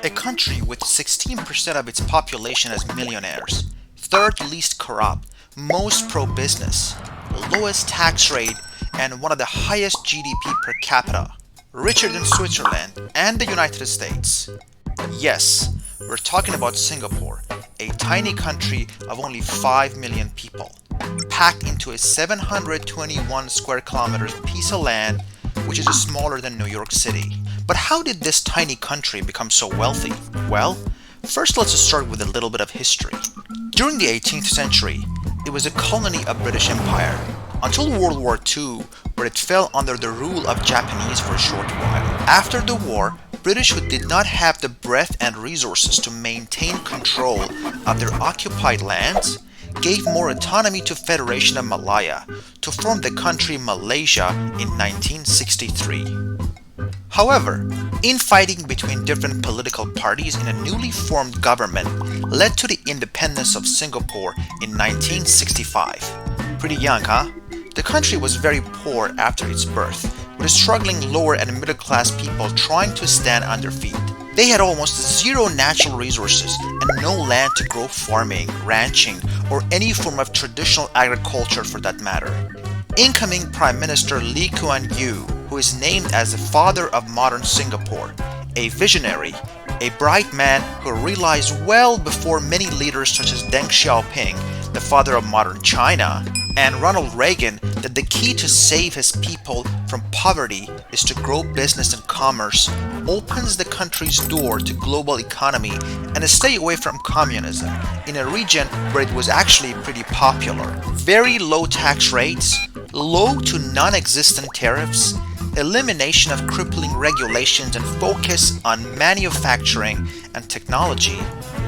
A country with 16% of its population as millionaires, third least corrupt, most pro-business, lowest tax rate, and one of the highest GDP per capita, richer than Switzerland and the United States. Yes, we're talking about Singapore, a tiny country of only 5 million people, packed into a 721 square kilometers piece of land, which is smaller than New York City. But how did this tiny country become so wealthy? Well, first let's start with a little bit of history. During the 18th century, it was a colony of British Empire, until World War II, where it fell under the rule of Japanese for a short while. After the war, British who did not have the breadth and resources to maintain control of their occupied lands gave more autonomy to Federation of Malaya to form the country Malaysia in 1963. However, infighting between different political parties in a newly formed government led to the independence of Singapore in 1965. Pretty young, huh? The country was very poor after its birth, with struggling lower and middle class people trying to stand on their feet. They had almost zero natural resources and no land to grow farming, ranching, or any form of traditional agriculture for that matter. Incoming Prime Minister Lee Kuan Yew, who is named as the father of modern Singapore, a visionary, a bright man who realized well before many leaders such as Deng Xiaoping, the father of modern China, and Ronald Reagan, that the key to save his people from poverty is to grow business and commerce, opens the country's door to global economy and stay away from communism in a region where it was actually pretty popular. Very low tax rates, low to non-existent tariffs, elimination of crippling regulations and focus on manufacturing and technology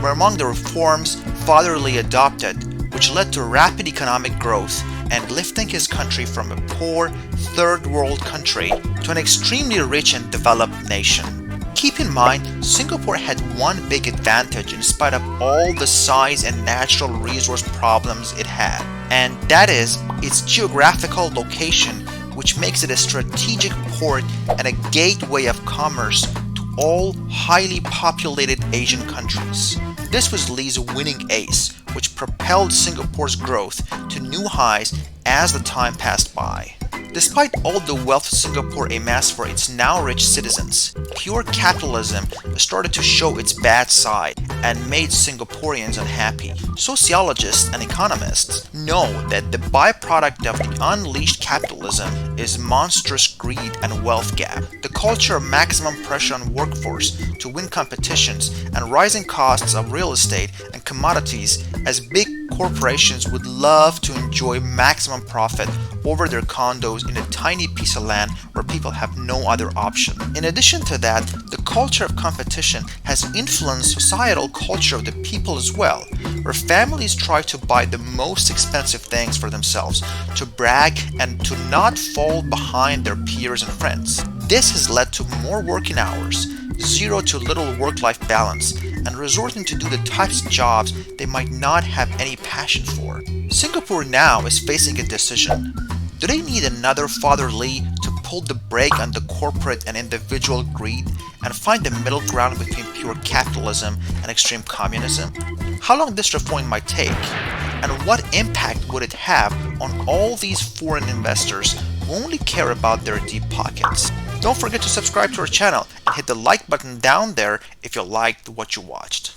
were among the reforms fatherly adopted, which led to rapid economic growth and lifting his country from a poor third world country to an extremely rich and developed nation. Keep in mind, Singapore had one big advantage in spite of all the size and natural resource problems it had, and that is its geographical location, which makes it a strategic port and a gateway of commerce to all highly populated Asian countries. This was Lee's winning ace, which propelled Singapore's growth to new highs as the time passed by. Despite all the wealth Singapore amassed for its now rich citizens, pure capitalism started to show its bad side and made Singaporeans unhappy. Sociologists and economists know that the byproduct of the unleashed capitalism is monstrous greed and wealth gap, the culture of maximum pressure on workforce to win competitions, and rising costs of real estate and commodities, as big corporations would love to enjoy maximum profit over their condos in a tiny piece of land where people have no other option. In addition to that, the culture of competition has influenced societal culture of the people as well, where families try to buy the most expensive things for themselves, to brag and to not fall behind their peers and friends. This has led to more working hours, zero to little work-life balance, and resorting to do the types of jobs they might not have any passion for. Singapore now is facing a decision. Do they need another Father Lee to pull the brake on the corporate and individual greed and find the middle ground between pure capitalism and extreme communism? How long this reform might take, and what impact would it have on all these foreign investors who only care about their deep pockets? Don't forget to subscribe to our channel and hit the like button down there if you liked what you watched.